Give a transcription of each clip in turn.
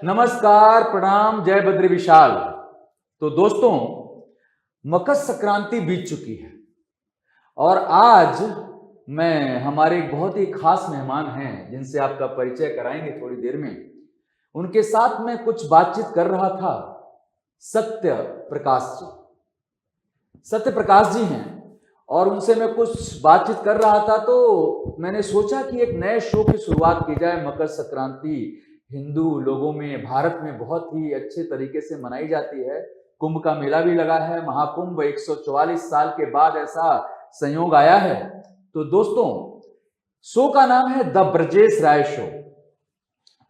नमस्कार, प्रणाम, जय बद्री विशाल। तो दोस्तों, मकर संक्रांति बीत चुकी है और आज मैं हमारे एक बहुत ही खास मेहमान हैं जिनसे आपका परिचय कराएंगे थोड़ी देर में। उनके साथ मैं कुछ बातचीत कर रहा था। सत्य प्रकाश जी, सत्य प्रकाश जी हैं और उनसे मैं कुछ बातचीत कर रहा था तो मैंने सोचा कि एक नए शो की शुरुआत की जाए। मकर संक्रांति हिंदू लोगों में, भारत में बहुत ही अच्छे तरीके से मनाई जाती है। कुंभ का मेला भी लगा है, महाकुंभ 144 साल के बाद ऐसा संयोग आया है। तो दोस्तों, शो का नाम है द ब्रजेश राय शो।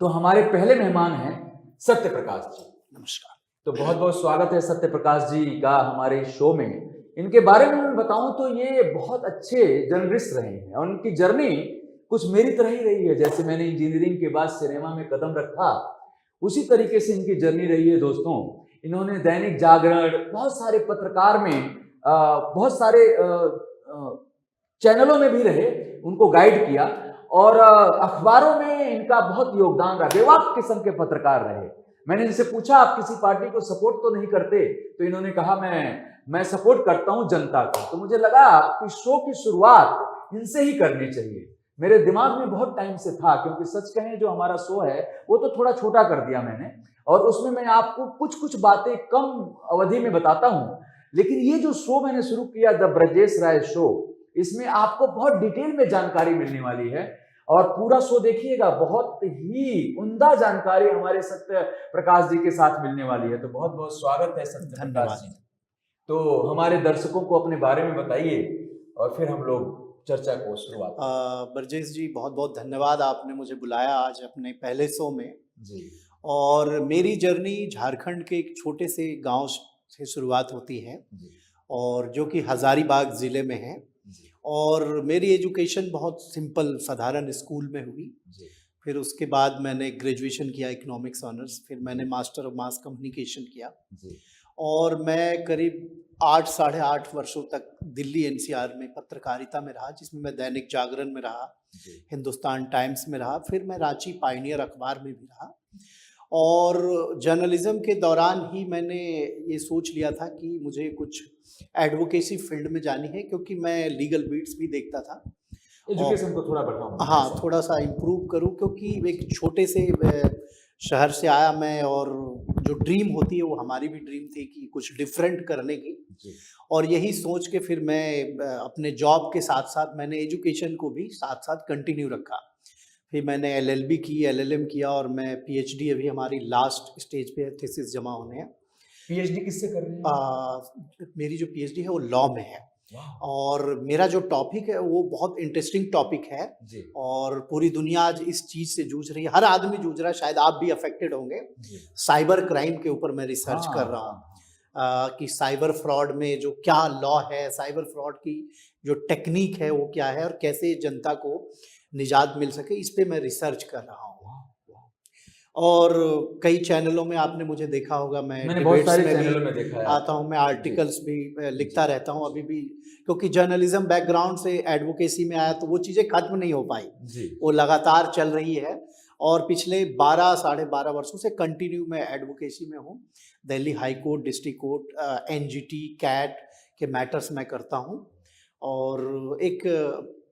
तो हमारे पहले मेहमान हैं सत्य प्रकाश जी। नमस्कार। तो बहुत बहुत स्वागत है सत्य प्रकाश जी का हमारे इस शो में। इनके बारे में मैं बताऊं तो ये बहुत अच्छे जर्नलिस्ट रहे हैं और उनकी जर्नी कुछ मेरी तरह ही रही है। जैसे मैंने इंजीनियरिंग के बाद सिनेमा में कदम रखा, उसी तरीके से इनकी जर्नी रही है दोस्तों। इन्होंने दैनिक जागरण, बहुत सारे पत्रकार में, बहुत सारे चैनलों में भी रहे, उनको गाइड किया और अखबारों में इनका बहुत योगदान रहा। बेवाक किस्म के पत्रकार रहे। मैंने इनसे पूछा आप किसी पार्टी को सपोर्ट तो नहीं करते, तो इन्होंने कहा मैं सपोर्ट करता हूं जनता को। तो मुझे लगा कि शो की शुरुआत इनसे ही करनी चाहिए। मेरे दिमाग में बहुत टाइम से था, क्योंकि सच कहें जो हमारा शो है वो तो थोड़ा छोटा कर दिया मैंने, और उसमें मैं आपको कुछ कुछ बातें कम अवधि में बताता हूं। लेकिन ये जो शो मैंने शुरू किया, द ब्रजेश राय शो, इसमें आपको बहुत डिटेल में जानकारी मिलने वाली है और पूरा शो देखिएगा। बहुत ही उम्दा जानकारी हमारे सत्य प्रकाश जी के साथ मिलने वाली है। तो बहुत बहुत स्वागत है सत्य प्रकाश जी। तो हमारे दर्शकों को अपने बारे में बताइए और फिर हम लोग चर्चा को शुरुआत। ब्रजेश जी, बहुत बहुत धन्यवाद, आपने मुझे बुलाया आज अपने पहले शो में जी। और मेरी जर्नी झारखंड के एक छोटे से गांव से शुरुआत होती है जी। और जो कि हजारीबाग ज़िले में है। जी। और मेरी एजुकेशन बहुत सिंपल साधारण स्कूल में हुई। जी। फिर उसके बाद मैंने ग्रेजुएशन किया इकोनॉमिक्स ऑनर्स, फिर मैंने मास्टर ऑफ मास कम्युनिकेशन किया। जी। और मैं करीब 8 साढ़े 8 वर्षों तक दिल्ली एनसीआर में पत्रकारिता में रहा, जिसमें मैं दैनिक जागरण में रहा, हिंदुस्तान टाइम्स में रहा, फिर मैं रांची पायनियर अखबार में भी रहा। और जर्नलिज्म के दौरान ही मैंने ये सोच लिया था कि मुझे कुछ एडवोकेसी फील्ड में जानी है, क्योंकि मैं लीगल बीट्स भी देखता था। एजुकेशन को थोड़ा बढ़ाऊं, हाँ, थोड़ा सा इम्प्रूव करूं, क्योंकि एक छोटे से शहर से आया मैं, और जो ड्रीम होती है वो हमारी भी ड्रीम थी कि कुछ डिफरेंट करने की। और यही सोच के फिर मैं अपने जॉब के साथ साथ मैंने एजुकेशन को भी साथ साथ कंटिन्यू रखा। फिर मैंने एलएलबी की, एलएलएम किया और मैं पीएचडी, अभी हमारी लास्ट स्टेज पे थीसिस जमा होने हैं। पीएचडी किससे कर रहे हैं? मेरी जो पीएचडी है वो लॉ में है और मेरा जो टॉपिक है वो बहुत इंटरेस्टिंग टॉपिक है जी। और पूरी दुनिया आज इस चीज से जूझ रही है, हर आदमी जूझ रहा है, शायद आप भी अफेक्टेड होंगे। साइबर क्राइम के ऊपर मैं रिसर्च कर रहा हूँ कि साइबर फ्रॉड में जो क्या लॉ है, साइबर फ्रॉड की जो टेक्निक है वो क्या है और कैसे जनता को निजात मिल सके, इस पे मैं रिसर्च कर रहा हूँ। और कई चैनलों में आपने मुझे देखा होगा, मैं डिबेट्स में भी आता हूँ, मैं आर्टिकल्स भी लिखता रहता हूँ अभी भी, क्योंकि जर्नलिज्म बैकग्राउंड से एडवोकेसी में आया तो वो चीज़ें खत्म नहीं हो पाई, वो लगातार चल रही है। और पिछले 12 साढ़े 12 वर्षों से कंटिन्यू मैं एडवोकेसी में हूँ। Delhi high court, district court, NGT, CAT के मैटर्स मैं करता हूँ और एक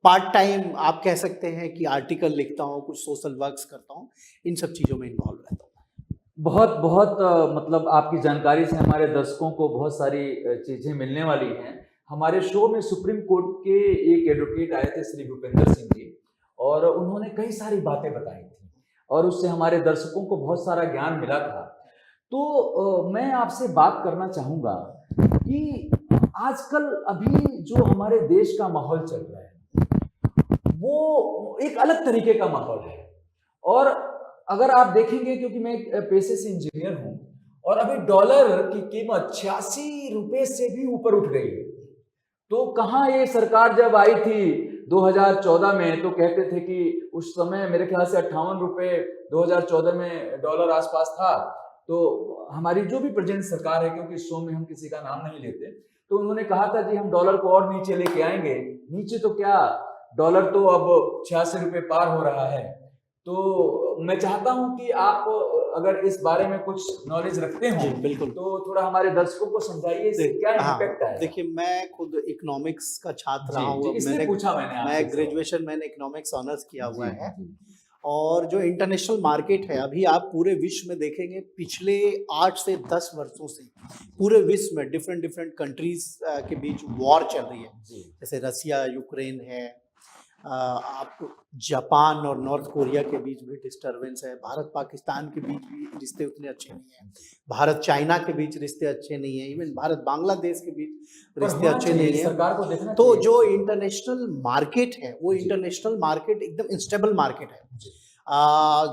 पार्ट टाइम आप कह सकते हैं कि आर्टिकल लिखता हूँ, कुछ सोशल वर्क्स करता हूँ, इन सब चीज़ों में इन्वॉल्व रहता हूँ। बहुत बहुत मतलब आपकी जानकारी से हमारे दर्शकों को बहुत सारी चीज़ें मिलने वाली हैं। हमारे शो में सुप्रीम कोर्ट के एक एडवोकेट आए थे, श्री भूपेंद्र सिंह जी, और उन्होंने कई सारी बातें बताई थी और उससे हमारे दर्शकों को बहुत सारा ज्ञान मिला था। तो मैं आपसे बात करना चाहूँगा कि आजकल अभी जो हमारे देश का माहौल चल रहा है वो एक अलग तरीके का माहौल है। और अगर आप देखेंगे, क्योंकि मैं पेशे से इंजीनियर हूं, और अभी डॉलर की कीमत 86 रुपए से भी ऊपर उठ गई है। तो कहां ये सरकार जब आई थी 2014 में तो कहते थे कि उस समय मेरे ख्याल से 58 रुपए 2014 में डॉलर आसपास था। तो हमारी जो भी प्रेजेंट सरकार है, क्योंकि इस शो में हम किसी का नाम नहीं लेते, तो उन्होंने कहा था जी हम डॉलर को और नीचे लेके आएंगे। नीचे तो क्या, डॉलर तो अब 86 रुपए पार हो रहा है। तो मैं चाहता हूं कि आप अगर इस बारे में कुछ नॉलेज रखते हो जी बिल्कुल। तो थोड़ा हमारे दर्शकों को समझाइए इससे क्या हाँ, इम्पैक्ट आएगा। देखिए मैं खुद इकोनॉमिक्स का छात्र रहा हूँ। अब इसलिए पूछा मैंने आपसे मैं इस ग्रेजुएशन मैंने इकोनॉमिक्स ऑनर्स किया सवाल। हुआ जी, है। जी, और जो इंटरनेशनल मार्केट है, अभी आप पूरे विश्व में देखेंगे पिछले 8 से 10 वर्षों से पूरे विश्व में डिफरेंट डिफरेंट कंट्रीज के बीच वॉर चल रही है। जी, जैसे रसिया यूक्रेन है, आप जापान और नॉर्थ कोरिया के बीच भी डिस्टरबेंस है, भारत पाकिस्तान के बीच भी रिश्ते उतने अच्छे नहीं हैं, भारत चाइना के बीच रिश्ते अच्छे नहीं हैं, इवन भारत बांग्लादेश के बीच पर रिश्ते होना अच्छे चाहिए, नहीं हैं। सरकार को देखना तो चाहिए। जो इंटरनेशनल मार्केट है वो जी। इंटरनेशनल मार्केट एकदम इंस्टेबल मार्केट है। जी,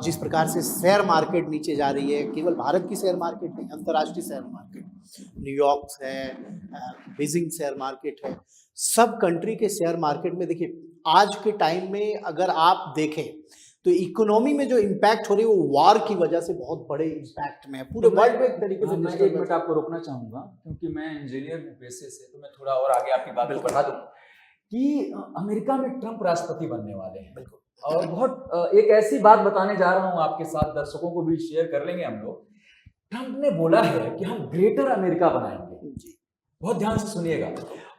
जिस प्रकार से शेयर मार्केट नीचे जा रही है, केवल भारत की शेयर मार्केट नहीं, अंतर्राष्ट्रीय शेयर मार्केट, न्यूयॉर्क है, बीजिंग शेयर मार्केट है, सब कंट्री के शेयर मार्केट में देखिए आज के टाइम में अगर आप देखें तो इकोनॉमी में जो इम्पैक्ट हो रही है वो वॉर की वजह से बहुत बड़े इम्पैक्ट में है, पूरे तो मैं- वर्ल्ड में एक तरीके से मैं एक disturbance मिनट आपको रोकना चाहूंगा क्योंकि मैं इंजीनियर हूँ पेशे से, तो मैं थोड़ा और आगे आपकी बात को बिल्कुल। बढ़ा दूं कि अमेरिका में ट्रंप राष्ट्रपति बनने वाले हैं। बिल्कुल। और बहुत एक ऐसी बात बताने जा रहा हूं आपके साथ, दर्शकों को भी शेयर कर लेंगे हम लोग। ट्रंप ने बोला है कि हम ग्रेटर अमेरिका बनाएंगे। जी बहुत ध्यान से सुनिएगा।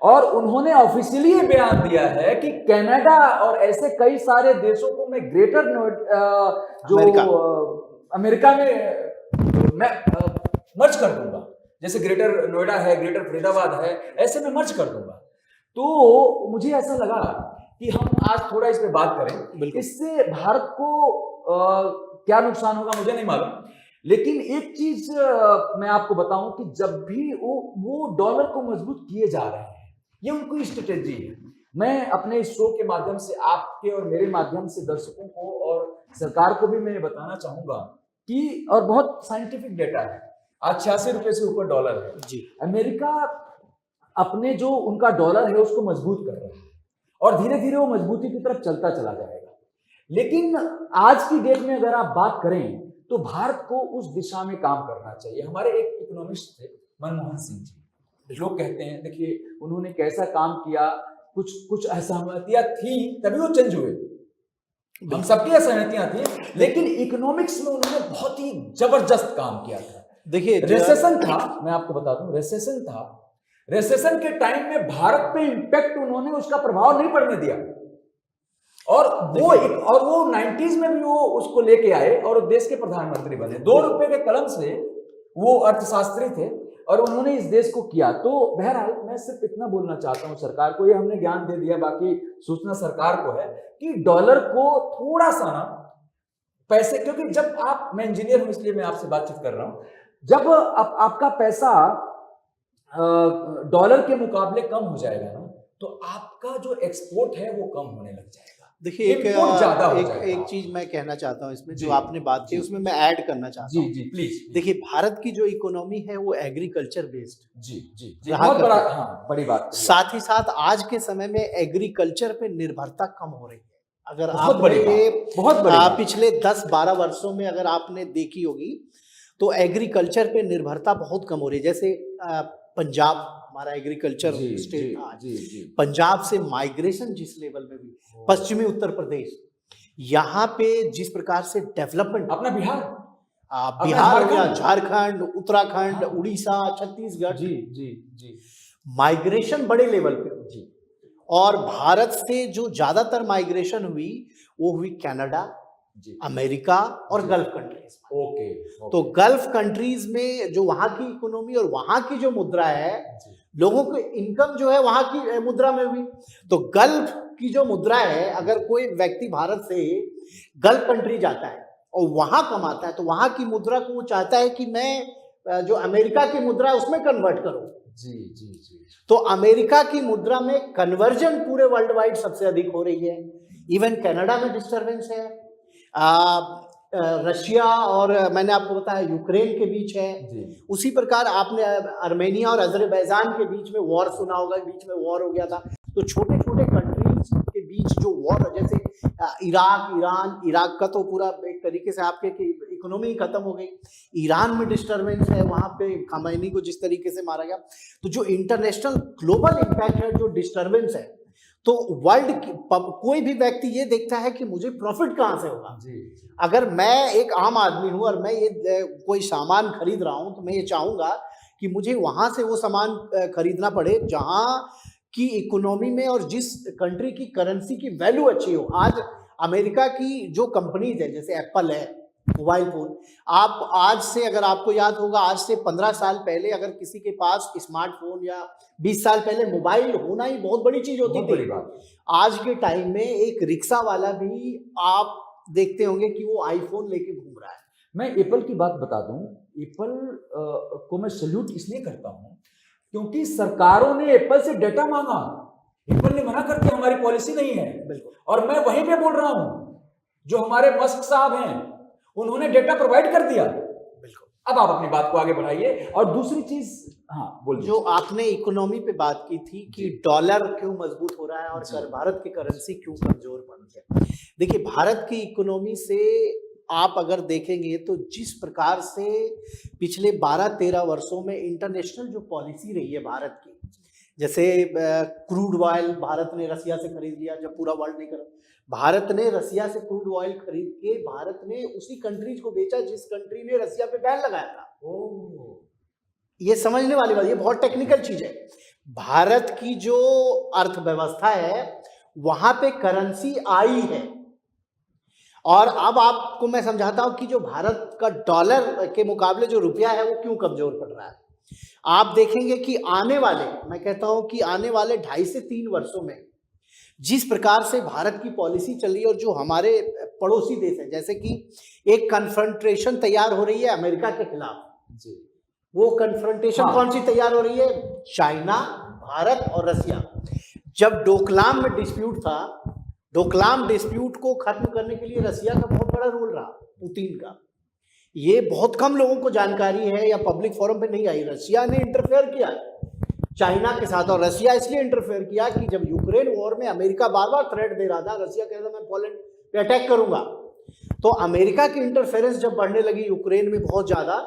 और उन्होंने ऑफिशियली ये बयान दिया है कि कनाडा और ऐसे कई सारे देशों को मैं ग्रेटर जो अमेरिका। अमेरिका में मैं मर्ज कर दूंगा। जैसे ग्रेटर नोएडा है, ग्रेटर फरीदाबाद है, ऐसे में मर्ज कर दूंगा। तो मुझे ऐसा लगा कि हम आज थोड़ा इस पे बात करें। बिल्कुल। इससे भारत को क्या नुकसान होगा मुझे नहीं मालूम, लेकिन एक चीज मैं आपको बताऊं कि जब भी वो डॉलर को मजबूत किए जा रहे हैं, ये उनकी स्ट्रेटेजी है। मैं अपने इस शो के माध्यम से आपके और मेरे माध्यम से दर्शकों को और सरकार को भी मैं बताना चाहूंगा कि, और बहुत साइंटिफिक डेटा है, आज 86 रुपए से ऊपर डॉलर है। जी अमेरिका अपने जो उनका डॉलर है उसको मजबूत कर रहा है और धीरे धीरे वो मजबूती की तरफ चलता चला जाएगा। लेकिन आज की डेट में अगर आप बात करें तो भारत को उस दिशा में काम करना चाहिए। हमारे एक इकोनॉमिस्ट थे मनमोहन सिंह जी, लोग कहते हैं देखिए उन्होंने कैसा काम किया, कुछ असहमतियां थी तभी वो चेंज हुए, हम सबकी असहमतियां थी, लेकिन इकोनॉमिक्स में उन्होंने बहुत ही जबरदस्त काम किया था। देखिए रिसेशन था, मैं आपको बता दूं, रिसेशन था। रिसेशन के टाइम में भारत पे इंपैक्ट उन्होंने उसका प्रभाव नहीं पड़ने दिया और वो 90s में भी वो उसको लेके आए और देश के प्रधानमंत्री बने। 2 रुपए के कलम से वो अर्थशास्त्री थे और उन्होंने इस देश को किया। तो बहरहाल मैं सिर्फ इतना बोलना चाहता हूं सरकार को, ये हमने ज्ञान दे दिया, बाकी सूचना सरकार को है कि डॉलर को थोड़ा सा ना पैसे, क्योंकि जब आप, मैं इंजीनियर हूं इसलिए मैं आपसे बातचीत कर रहा हूं, जब आपका पैसा डॉलर के मुकाबले कम हो जाएगा ना तो आपका जो एक्सपोर्ट है वो कम होने लग जाएगा। देखिए एक चीज मैं कहना चाहता हूँ इसमें, जो आपने बात की उसमें मैं ऐड करना चाहता हूँ। जी प्लीज। देखिए भारत की जो इकोनॉमी है वो एग्रीकल्चर बेस्ड, जी बहुत बड़ा, हाँ बड़ी बात। साथ ही साथ आज के समय में एग्रीकल्चर पे निर्भरता कम हो रही है। अगर आप पिछले 10-12 वर्षों में अगर आपने देखी होगी तो एग्रीकल्चर पे निर्भरता बहुत कम हो रही है। जैसे पंजाब हमारा एग्रीकल्चर स्टेट था, पंजाब से माइग्रेशन जिस लेवल में भी, पश्चिमी उत्तर प्रदेश, यहाँ पे जिस प्रकार से डेवलपमेंट, अपना बिहार हो गया, झारखंड, उत्तराखंड, उड़ीसा, छत्तीसगढ़, जी माइग्रेशन बड़े लेवल पे जी। और भारत से जो ज्यादातर माइग्रेशन हुई वो हुई कनाडा, अमेरिका और गल्फ कंट्रीज। तो गल्फ कंट्रीज में जो वहां की इकोनॉमी और वहां की जो मुद्रा है, लोगों को इनकम जो है वहां की मुद्रा में हुई। तो गल्फ की जो मुद्रा है, अगर कोई व्यक्ति भारत से गल्फ कंट्री जाता है और वहां कमाता है तो वहां की मुद्रा को वो चाहता है कि मैं जो अमेरिका की मुद्रा है उसमें कन्वर्ट करूं। जी। तो अमेरिका की मुद्रा में कन्वर्जन पूरे वर्ल्ड वाइड सबसे अधिक हो रही है। इवन कनाडा में डिस्टर्बेंस है, रशिया और मैंने आपको बताया यूक्रेन के बीच है। उसी प्रकार आपने आर्मेनिया और अजरबैजान के बीच में वॉर सुना होगा, बीच में वॉर हो गया था। तो छोटे छोटे कंट्रीज के बीच जो वॉर, जैसे इराक, ईरान, इराक का तो पूरा एक तरीके से आपके इकोनॉमी खत्म हो गई। ईरान में डिस्टर्बेंस है, वहां पे खामैनी को जिस तरीके से मारा गया। तो जो इंटरनेशनल ग्लोबल इम्पैक्ट है, जो डिस्टर्बेंस है, तो वर्ल्ड की कोई भी व्यक्ति ये देखता है कि मुझे प्रॉफिट कहाँ से होगा। जी अगर मैं एक आम आदमी हूँ और मैं ये कोई सामान खरीद रहा हूँ तो मैं ये चाहूंगा कि मुझे वहां से वो सामान खरीदना पड़े जहां की इकोनॉमी में और जिस कंट्री की करेंसी की वैल्यू अच्छी हो। आज अमेरिका की जो कंपनीज है जैसे एप्पल है मोबाइल फोन, आप आज से अगर आपको याद होगा आज से 15 साल पहले अगर किसी के पास स्मार्टफोन या 20 साल पहले मोबाइल होना ही बहुत बड़ी चीज होती बहुत थी। बड़ी बात है। आज के टाइम में एक रिक्शा वाला भी आप देखते होंगे कि वो आईफोन लेके घूम रहा है। मैं एप्पल की बात बता दूं, एप्पल को मैं सल्यूट इसलिए करता हूं क्योंकि सरकारों ने एप्पल से डेटा मांगा, एप्पल ने मना कर दिया हमारी पॉलिसी नहीं है। बिल्कुल। और मैं वहीं पे बोल रहा हूं, जो हमारे मस्क साहब हैं उन्होंने डेटा प्रोवाइड कर दिया। बिल्कुल। अब आप अपनी बात को आगे बढ़ाइए। और दूसरी चीज, हाँ बोलिए। जो आपने इकोनॉमी पे बात की थी कि डॉलर क्यों मजबूत हो रहा है और भारत की करेंसी क्यों कमजोर पड़ रही है। देखिए भारत की इकोनॉमी से आप अगर देखेंगे तो जिस प्रकार से पिछले 12-13 वर्षों में इंटरनेशनल जो पॉलिसी रही है भारत की, जैसे क्रूड ऑयल भारत ने रसिया से खरीद लिया, जब पूरा वर्ल्ड नहीं कर, भारत ने रसिया से क्रूड ऑयल खरीद के भारत ने उसी कंट्रीज को बेचा जिस कंट्री ने रसिया पे बैन लगाया था। ये समझने वाली बात, ये बहुत टेक्निकल चीज है। भारत की जो अर्थव्यवस्था है वहां पे करेंसी आई है। और अब आपको मैं समझाता हूं कि जो भारत का डॉलर के मुकाबले जो रुपया है वो क्यों कमजोर पड़ रहा है। आप देखेंगे कि आने वाले, मैं कहता हूं कि आने वाले 2.5 से 3 वर्षों में जिस प्रकार से भारत की पॉलिसी चल रही है और जो हमारे पड़ोसी देश है, जैसे कि एक कन्फ्रंटेशन तैयार हो रही है अमेरिका के खिलाफ जी। वो कन्फ्रंटेशन कौन सी तैयार हो रही है? चाइना, भारत और रसिया। जब डोकलाम में डिस्प्यूट था, डोकलाम डिस्प्यूट को खत्म करने के लिए रसिया का बहुत बड़ा रोल रहा, पुतिन का। ये बहुत कम लोगों को जानकारी है या पब्लिक फोरम पे नहीं आई। रसिया ने इंटरफेयर किया चाइना के साथ, और रसिया इसलिए इंटरफेयर किया कि जब यूक्रेन वॉर में अमेरिका बार बार थ्रेट दे रहा था, रसिया कह रहा था मैं पोलैंड पे अटैक करूंगा, तो अमेरिका की इंटरफेरेंस जब बढ़ने लगी यूक्रेन में बहुत ज्यादा,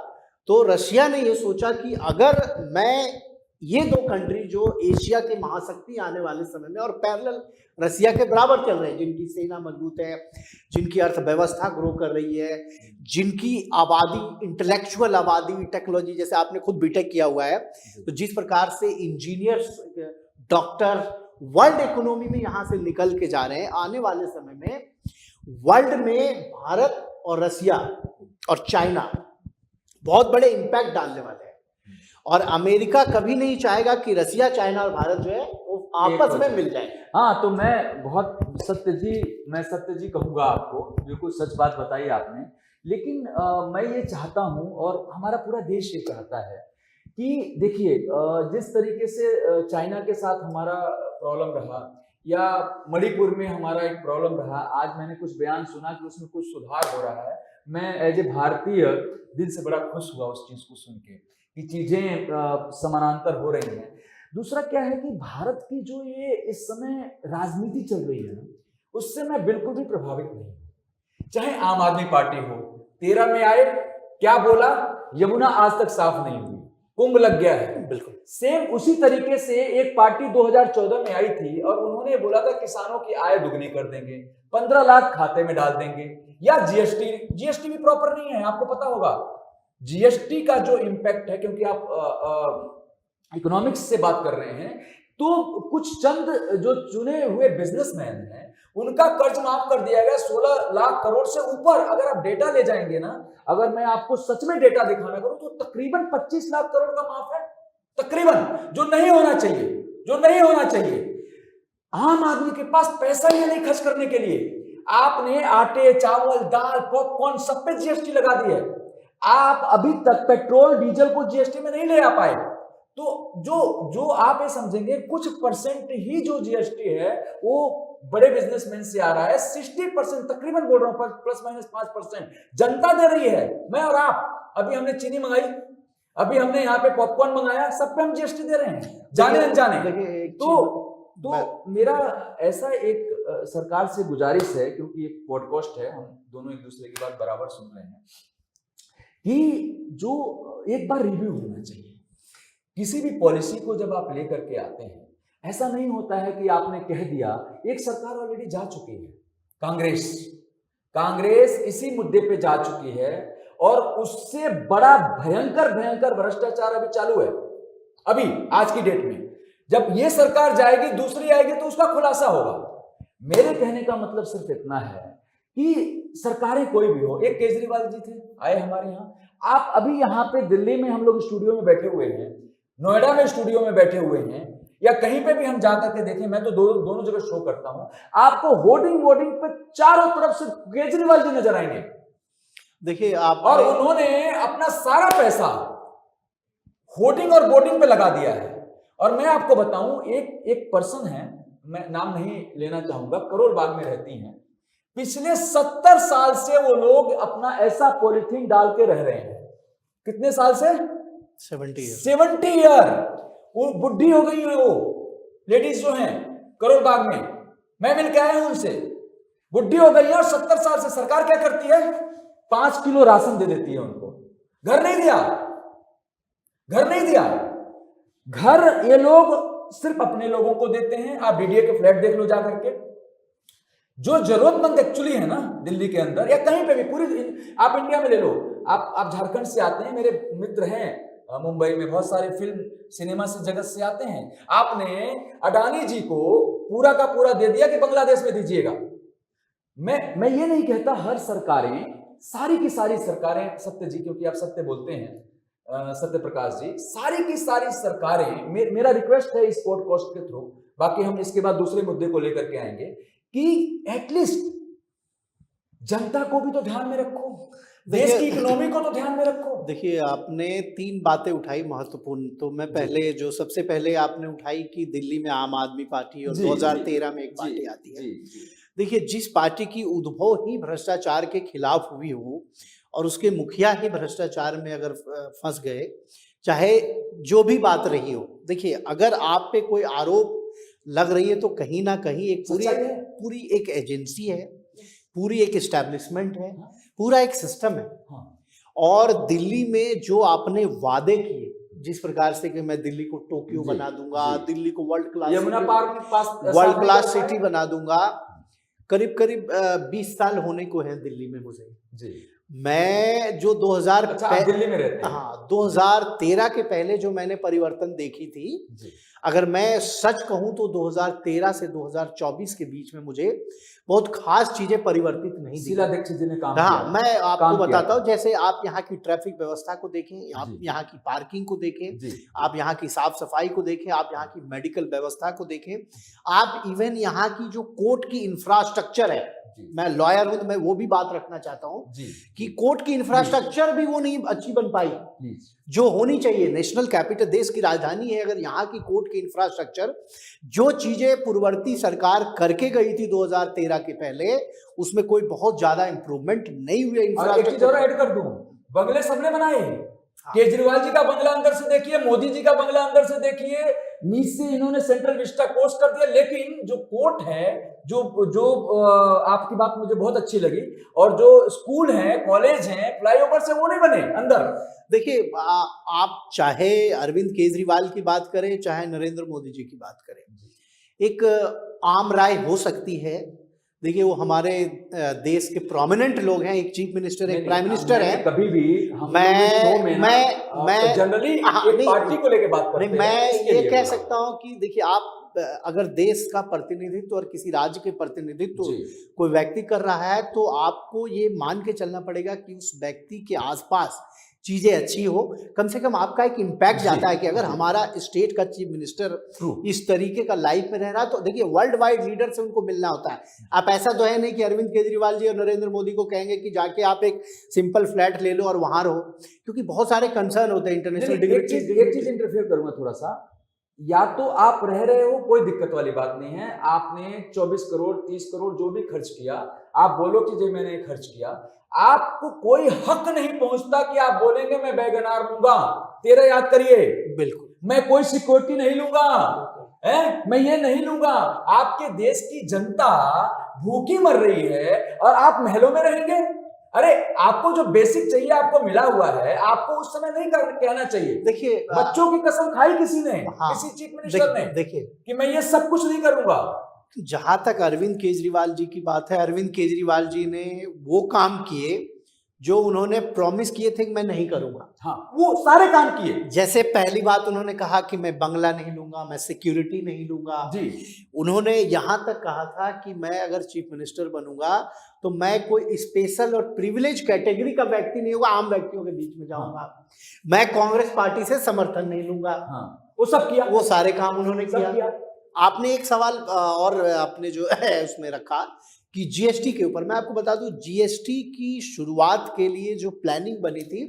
तो रसिया ने ये सोचा कि अगर मैं ये दो कंट्री जो एशिया के महाशक्ति आने वाले समय में और पैरेलल रसिया के बराबर चल रहे हैं, जिनकी सेना मजबूत है, जिनकी अर्थव्यवस्था ग्रो कर रही है, जिनकी आबादी, इंटेलेक्चुअल आबादी, टेक्नोलॉजी, जैसे आपने खुद बीटेक किया हुआ है, तो जिस प्रकार से इंजीनियर्स, डॉक्टर वर्ल्ड इकोनॉमी में यहाँ से निकल के जा रहे हैं, आने वाले समय में वर्ल्ड में भारत और रसिया और चाइना बहुत बड़े इंपैक्ट डालने वाले हैं। और अमेरिका कभी नहीं चाहेगा कि रसिया, चाइना और भारत जो है वो आपस में मिल जाए। हाँ, तो मैं बहुत सत्य जी कहूँगा आपको, बिल्कुल सच बात बताई आपने। लेकिन मैं ये चाहता हूँ और हमारा पूरा देश ये चाहता है कि देखिए, जिस तरीके से चाइना के साथ हमारा प्रॉब्लम रहा या मणिपुर में हमारा एक प्रॉब्लम रहा, आज मैंने कुछ बयान सुना कि उसमें कुछ सुधार हो रहा है। मैं एज ए भारतीय दिल से बड़ा खुश हुआ उस चीज़ को सुन के कि चीज़ें समानांतर हो रही हैं। दूसरा क्या है कि भारत की जो ये इस समय राजनीति चल रही है ना, उससे मैं बिल्कुल भी प्रभावित नहीं। चाहे आम आदमी पार्टी हो, 13 में आए, क्या बोला, यमुना आज तक साफ नहीं हुई, कुंभ लग गया है। बिल्कुल सेम उसी तरीके से एक पार्टी 2014 में आई थी और उन्होंने बोला था किसानों की आय दुगनी कर देंगे, 15 लाख खाते में डाल देंगे, या जीएसटी भी प्रॉपर नहीं है। आपको पता होगा जीएसटी का जो इम्पैक्ट है, क्योंकि आप इकोनॉमिक्स से बात कर रहे हैं, तो कुछ चंद जो चुने हुए बिजनेसमैन हैं उनका कर्ज माफ कर दिया गया 16 लाख करोड़ से ऊपर। अगर आप डेटा ले जाएंगे ना, अगर मैं आपको सच में डेटा दिखाना करूं तो तकरीबन 25 लाख करोड़ का माफ है, तकरीबन, जो नहीं होना चाहिए। आम आदमी के पास पैसा ही नहीं खर्च करने के लिए। आपने आटे, चावल, दाल, पॉपकॉर्न सब पे जीएसटी लगा दी है। आप अभी तक पेट्रोल डीजल को जीएसटी में नहीं ले आ पाए। तो जो आप ये समझेंगे कुछ परसेंट ही जो जीएसटी है वो बड़े बिजनेसमैन से आ रहा है। 60% तकरीबन बोल रहा हूं, प्लस माइनस 5% जनता दे रही है, मैं और आप। अभी हमने चीनी मंगाई, अभी हमने यहाँ पे पॉपकॉर्न मंगाया, सब पे हम जीएसटी दे रहे हैं, जाने अनजाने। तो मेरा ऐसा एक सरकार से गुजारिश है, क्योंकि एक पॉडकास्ट है, हम दोनों एक दूसरे की बात बराबर सुन रहे हैं, कि जो एक बार रिव्यू होना चाहिए किसी भी पॉलिसी को। जब आप लेकर के आते हैं, ऐसा नहीं होता है कि आपने कह दिया, एक सरकार ऑलरेडी जा चुकी है, कांग्रेस इसी मुद्दे पे जा चुकी है और उससे बड़ा भयंकर भयंकर भ्रष्टाचार अभी चालू है। अभी आज की डेट में जब ये सरकार जाएगी, दूसरी आएगी तो उसका खुलासा होगा। मेरे कहने का मतलब सिर्फ इतना है कि सरकारें कोई भी हो, एक केजरीवाल जी थे, आए हमारे यहाँ, आप अभी यहाँ पे दिल्ली में हम लोग स्टूडियो में बैठे हुए हैं, नोएडा में स्टूडियो में बैठे हुए हैं, या कहीं पे भी हम जाकर के देखें, मैं तो दोनों जगह शो करता हूं, आपको होर्डिंग पे चारों तरफ से केजरीवाल जी नजर आएंगे। देखिए आप, और उन्होंने अपना सारा पैसा होर्डिंग और बोर्डिंग पे लगा दिया है। और मैं आपको बताऊं, एक पर्सन है, मैं नाम नहीं लेना चाहूंगा, करोल बाग में रहती हैं, पिछले 70 साल से वो लोग अपना ऐसा पॉलिथीन डाल के रह रहे हैं। कितने साल से? 70 ईयर। वो बुढ़ी हो गई है, वो लेडीज जो हैं करोल बाग में, मैं मिल के आया हूं उनसे, बुढ़ी हो गई है और 70 साल से सरकार क्या करती है? 5 किलो राशन दे देती है उनको। घर नहीं दिया, घर नहीं दिया। घर ये लोग सिर्फ अपने लोगों को देते हैं। आप डीडीए के फ्लैट देख लो जाकर के, जो जरूरतमंद एक्चुअली है ना दिल्ली के अंदर या कहीं पे भी, पूरी आप इंडिया में ले लो, आप झारखंड से आते हैं, मेरे मित्र हैं मुंबई में, बहुत सारे फिल्म सिनेमा से जगत से आते हैं। आपने अडानी जी को पूरा का पूरा दे दिया कि बांग्लादेश में दीजिएगा। मैं ये नहीं कहता हर सरकारें, सारी की सारी सरकारें, सत्य जी, क्योंकि आप सत्य बोलते हैं, सत्य प्रकाश जी, सारी की सारी सरकारें, मेरा रिक्वेस्ट है इस पॉडकास्ट के थ्रू, बाकी हम इसके बाद दूसरे मुद्दे को लेकर के आएंगे, कि एटलीस्ट जनता को भी तो ध्यान में रखो, देश की इकोनॉमी को तो ध्यान में रखो। देखिए आपने 3 बातें उठाई महत्वपूर्ण, तो मैं पहले जो सबसे पहले आपने उठाई कि दिल्ली में आम आदमी पार्टी और 2013 में एक पार्टी आती है। देखिए, जिस पार्टी की उद्भव ही भ्रष्टाचार के खिलाफ हुई हो और उसके मुखिया ही भ्रष्टाचार में अगर फंस गए, चाहे जो भी बात रही हो, देखिए अगर आप पे कोई आरोप लग रही है तो कहीं ना कहीं एक पूरी एक एजेंसी है, पूरी एक एस्टैब्लिशमेंट है, पूरा एक सिस्टम है। और दिल्ली में जो आपने वादे किए, जिस प्रकार से कि मैं दिल्ली को टोक्यो बना दूंगा, दिल्ली को वर्ल्ड क्लास सिटी बना दूंगा, करीब करीब 20 साल होने को है दिल्ली में मुझे जी। मैं जो 2000 दिल्ली में रहते हैं। हाँ, 2013 के पहले जो मैंने परिवर्तन देखी थी जी। अगर मैं सच कहूं तो 2013 से 2024 के बीच में मुझे बहुत खास चीजें परिवर्तित नहीं दी। शीला दीक्षित जी ने काम किया। हाँ, मैं आपको बताता हूँ, जैसे आप यहाँ की ट्रैफिक व्यवस्था को देखें, आप यहाँ की पार्किंग को देखें, आप यहाँ की साफ सफाई को देखें, आप यहाँ की मेडिकल व्यवस्था को देखें, आप इवन यहाँ की जो कोर्ट की इंफ्रास्ट्रक्चर है, मैं लॉयर हूं तो मैं वो भी बात रखना चाहता हूं कि कोर्ट की इंफ्रास्ट्रक्चर भी वो नहीं अच्छी बन पाई जो होनी चाहिए। नेशनल कैपिटल, देश की राजधानी है, अगर यहाँ की कोर्ट की इंफ्रास्ट्रक्चर, जो चीजें पूर्ववर्ती सरकार करके गई थी 2013 के पहले, उसमें कोई बहुत ज्यादा इंप्रूवमेंट नहीं हुई। इंफ्रास्ट्रक्चर ऐड कर दूं, बंगले सबने बनाए। केजरीवाल जी का बंगला अंदर से देखिए, मोदी जी का बंगला अंदर से देखिए, नीचे इन्होंने सेंट्रल विस्टा कोर्स कर दिया। लेकिन जो कोर्ट है, जो आपकी बात मुझे बहुत अच्छी लगी, और जो स्कूल है, कॉलेज है, फ्लाईओवर से वो नहीं बने अंदर। देखिए, आप चाहे अरविंद केजरीवाल की बात करें, चाहे नरेंद्र मोदी जी की बात करें, एक आम राय हो सकती है। देखिए, वो हमारे देश के प्रोमिनेंट लोग हैं, एक चीफ मिनिस्टर, एक प्राइम मिनिस्टर है। कभी भी मैं जनरली पार्टी को लेकर बात करते हैं। मैं ये कह सकता हूं कि देखिए, आप अगर देश का प्रतिनिधित्व और किसी राज्य के प्रतिनिधित्व कोई व्यक्ति कर रहा है, तो आपको ये मान के चलना पड़ेगा कि उस व्यक्ति के आसपास चीजें अच्छी हो। कम से कम आपका एक इम्पैक्ट जाता है कि अगर हमारा स्टेट का चीफ मिनिस्टर इस तरीके का लाइफ में रह रहा है, तो देखिए वर्ल्ड वाइड लीडर से उनको मिलना होता है। आप ऐसा तो है नहीं कि अरविंद केजरीवाल जी और नरेंद्र मोदी को कहेंगे कि जाके आप एक सिंपल फ्लैट ले लो और वहां रहो, क्योंकि बहुत सारे कंसर्न होते हैं इंटरनेशनल। एक चीज इंटरफेयर करूंगा थोड़ा सा, या तो आप रह रहे हो, कोई दिक्कत वाली बात नहीं है, आपने 24 करोड़ 30 करोड़ जो भी खर्च किया, आप बोलो कि जो मैंने खर्च किया, आपको कोई हक नहीं पहुंचता कि आप बोलेंगे मैं वैगनार लूंगा। तेरा याद करिए, बिल्कुल, मैं कोई सिक्योरिटी नहीं लूंगा, मैं ये नहीं लूंगा। आपके देश की जनता भूखी मर रही है और आप महलों में रहेंगे, अरे आपको जो बेसिक चाहिए आपको मिला हुआ है, आपको उस समय नहीं कहना चाहिए। देखिए बच्चों की कसम खाई किसी ने, हाँ, किसी चीफ मिनिस्टर ने, देखिए कि मैं ये सब कुछ नहीं करूंगा। जहां तक अरविंद केजरीवाल जी की बात है, अरविंद केजरीवाल जी ने वो काम किए जो उन्होंने प्रॉमिस किए थे कि मैं नहीं करूंगा। हाँ, वो सारे काम किए। जैसे पहली बात उन्होंने कहा कि मैं बंगला नहीं लूंगा, मैं सिक्योरिटी नहीं लूंगा जी। उन्होंने यहां तक कहा था कि मैं अगर चीफ मिनिस्टर बनूंगा तो मैं कोई स्पेशल और प्रिविलेज कैटेगरी का व्यक्ति नहीं होगा, आम व्यक्तियों के बीच में जाऊंगा। हाँ। मैं कांग्रेस पार्टी से समर्थन नहीं लूंगा। हाँ, वो सब किया, वो सारे काम उन्होंने किया। आपने एक सवाल और आपने जो है उसमें रखा कि जीएसटी के ऊपर, मैं आपको बता दूं जीएसटी की शुरुआत के लिए जो प्लानिंग बनी थी,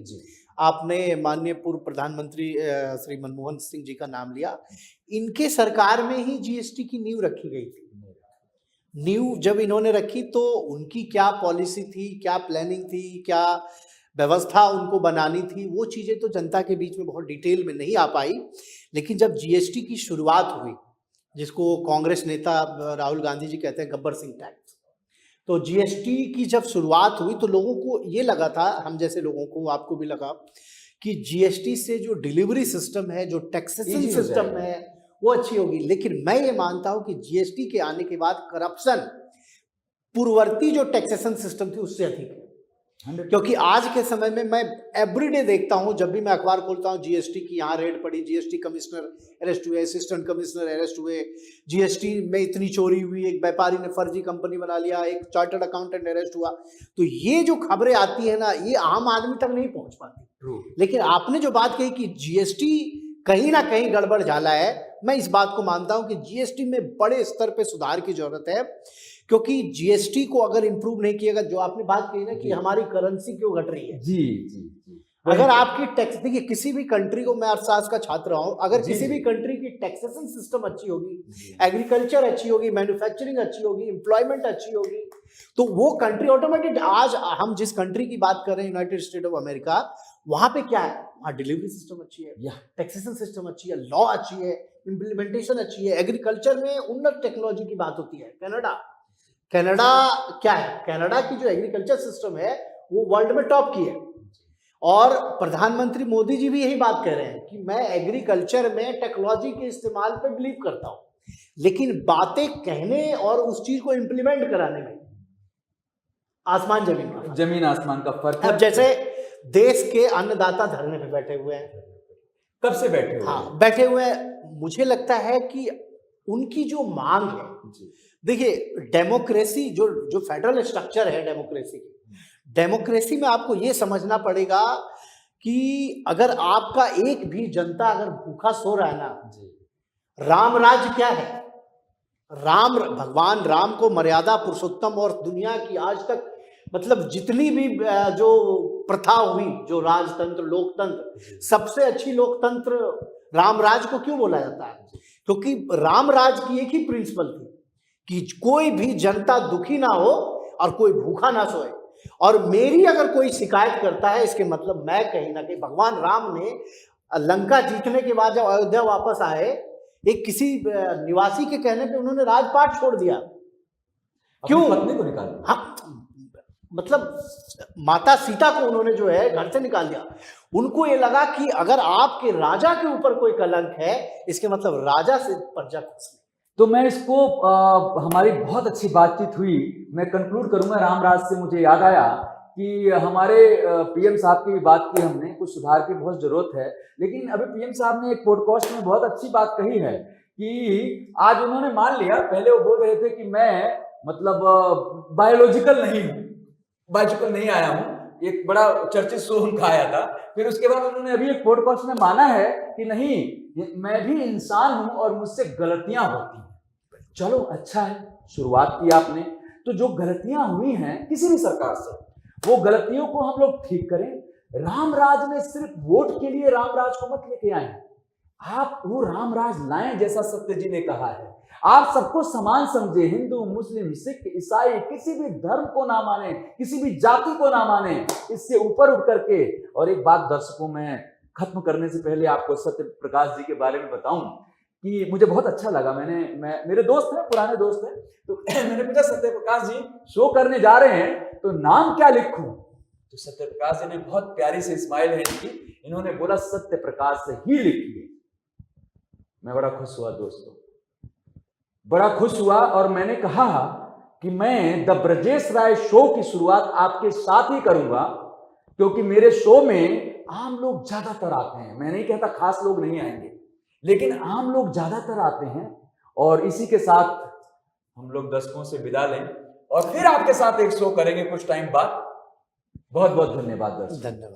आपने माननीय पूर्व प्रधानमंत्री श्री मनमोहन सिंह जी का नाम लिया, इनके सरकार में ही जीएसटी की नींव रखी गई थी। नींव जब इन्होंने रखी तो उनकी क्या पॉलिसी थी, क्या प्लानिंग थी, क्या व्यवस्था उनको बनानी थी, वो चीजें तो जनता के बीच में बहुत डिटेल में नहीं आ पाई। लेकिन जब जीएसटी की शुरुआत हुई, जिसको कांग्रेस नेता राहुल गांधी जी कहते हैं गब्बर सिंह टैक्स, तो जीएसटी की जब शुरुआत हुई तो लोगों को ये लगा था, हम जैसे लोगों को, आपको भी लगा कि जीएसटी से जो डिलीवरी सिस्टम है, जो टैक्सेशन सिस्टम है, वो अच्छी होगी। लेकिन मैं ये मानता हूं कि जीएसटी के आने के बाद करप्शन पूर्ववर्ती जो टैक्सेशन सिस्टम थी उससे अधिक है। क्योंकि आज के समय में मैं एवरीडे देखता हूं, जब भी मैं अखबार खोलता हूं, जीएसटी की यहाँ रेड पड़ी, जीएसटी कमिश्नर अरेस्ट हुए, असिस्टेंट कमिश्नर अरेस्ट हुए, जीएसटी में इतनी चोरी हुई, एक व्यापारी ने फर्जी कंपनी बना लिया, एक चार्टर्ड अकाउंटेंट अरेस्ट हुआ। तो ये जो खबरें आती है ना, ये आम आदमी तक नहीं पहुंच पाती। लेकिन आपने जो बात कही कि जीएसटी कहीं ना कहीं गड़बड़ झाला है, मैं इस बात को मानता हूं कि जीएसटी में बड़े स्तर पे सुधार की जरूरत है। क्योंकि जीएसटी को अगर इंप्रूव नहीं किएगा, जो आपने बात कही ना कि हमारी करेंसी क्यों घट रही है, जी। अगर आपकी टैक्स, देखिए किसी भी कंट्री को, मैं अर्थशास्त्र का छात्र हूं, अगर किसी भी कंट्री की टैक्सेशन सिस्टम अच्छी होगी, एग्रीकल्चर अच्छी होगी, मैन्युफैक्चरिंग अच्छी होगी, एम्प्लॉयमेंट अच्छी होगी, तो वो कंट्री ऑटोमेटिक, आज हम जिस कंट्री की बात कर रहे हैं यूनाइटेड स्टेट ऑफ अमेरिका, वहां पे क्या है, वहां डिलीवरी सिस्टम अच्छी है, टैक्सेशन सिस्टम अच्छी है, लॉ अच्छी है, इम्प्लीमेंटेशन अच्छी है, एग्रीकल्चर में उन्नत टेक्नोलॉजी की बात होती है। कनाडा क्या है, कनाडा की जो एग्रीकल्चर सिस्टम है वो वर्ल्ड में टॉप की है। और प्रधानमंत्री मोदी जी भी यही बात कह रहे हैं कि मैं एग्रीकल्चर में टेक्नोलॉजी के इस्तेमाल पे बिलीव करता हूं, लेकिन बातें कहने और उस चीज को इंप्लीमेंट कराने में आसमान जमीन आसमान का फर्क है। अब जैसे देश के अन्नदाता धरने पे बैठे हुए हैं, कब से बैठे हुए? हाँ, बैठे हुए हैं। मुझे लगता है कि उनकी जो मांग है, देखिए डेमोक्रेसी, जो फेडरल स्ट्रक्चर है डेमोक्रेसी में आपको ये समझना पड़ेगा कि अगर आपका एक भी जनता अगर भूखा सो रहा है ना, राम राज्य क्या है, भगवान राम को मर्यादा पुरुषोत्तम, और दुनिया की आज तक मतलब जितनी भी जो प्रथा हुई, जो राजतंत्र, लोकतंत्र, सबसे अच्छी लोकतंत्र राम राज को क्यों बोला जाता है? क्योंकि राम राज की एक ही प्रिंसिपल थी कि कोई भी जनता दुखी ना हो और कोई भूखा ना सोए। और मेरी अगर कोई शिकायत करता है, इसके मतलब मैं कहीं ना कहीं, भगवान राम ने लंका जीतने के बाद जब अयोध्या वापस आए, एक किसी निवासी के कहने पे उन्होंने राजपाट छोड़ दिया। क्यों? पत्नी को निकाल दिया। हाँ, मतलब माता सीता को उन्होंने जो है घर से निकाल दिया। उनको ये लगा कि अगर आपके राजा के ऊपर कोई कलंक है, इसके मतलब राजा से प्रजा खुश नहीं। तो मैं इसको हमारी बहुत अच्छी बातचीत हुई, मैं कंक्लूड करूंगा। रामराज से मुझे याद आया कि हमारे पीएम साहब की भी बात की हमने, कुछ सुधार की बहुत जरूरत है। लेकिन अभी पीएम साहब ने एक पॉडकास्ट में बहुत अच्छी बात कही है कि आज उन्होंने मान लिया, पहले वो बोल रहे थे कि मैं मतलब बायोलॉजिकल नहीं आया हूं, एक बड़ा चर्चित शो उनका आया था। फिर उसके बाद उन्होंने अभी एक पॉडकास्ट में माना है कि नहीं, मैं भी इंसान हूं और मुझसे गलतियां होती हैं। चलो अच्छा है, शुरुआत की आपने, तो जो गलतियां हुई हैं किसी भी सरकार से, वो गलतियों को हम लोग ठीक करें। रामराज में सिर्फ वोट के लिए रामराज को मत लेके आए, आप वो रामराज लाएं जैसा सत्य जी ने कहा है। आप सबको समान समझे, हिंदू, मुस्लिम, सिख, ईसाई, किसी भी धर्म को ना माने, किसी भी जाति को ना माने, इससे ऊपर उठ करके। और एक बात दर्शकों में खत्म करने से पहले आपको सत्य प्रकाश जी के बारे में बताऊं कि मुझे बहुत अच्छा लगा। मेरे दोस्त हैं, पुराने दोस्त हैं, तो मैंने पूछा, सत्य प्रकाश जी शो करने जा रहे हैं तो नाम क्या लिखूं? तो सत्य प्रकाश जी ने बहुत प्यारी से स्माइल हैंड की, इन्होंने बोला सत्य प्रकाश ही लिखिए। मैं बड़ा खुश हुआ दोस्तों, बड़ा खुश हुआ, और मैंने कहा कि मैं द ब्रजेश राय शो की शुरुआत आपके साथ ही करूंगा, क्योंकि मेरे शो में आम लोग ज्यादातर आते हैं। मैं नहीं कहता खास लोग नहीं आएंगे, लेकिन आम लोग ज्यादातर आते हैं। और इसी के साथ हम लोग दर्शकों से विदा लें और फिर आपके साथ एक शो करेंगे कुछ टाइम बाद। बहुत बहुत धन्यवाद दर्शक। धन्यवाद।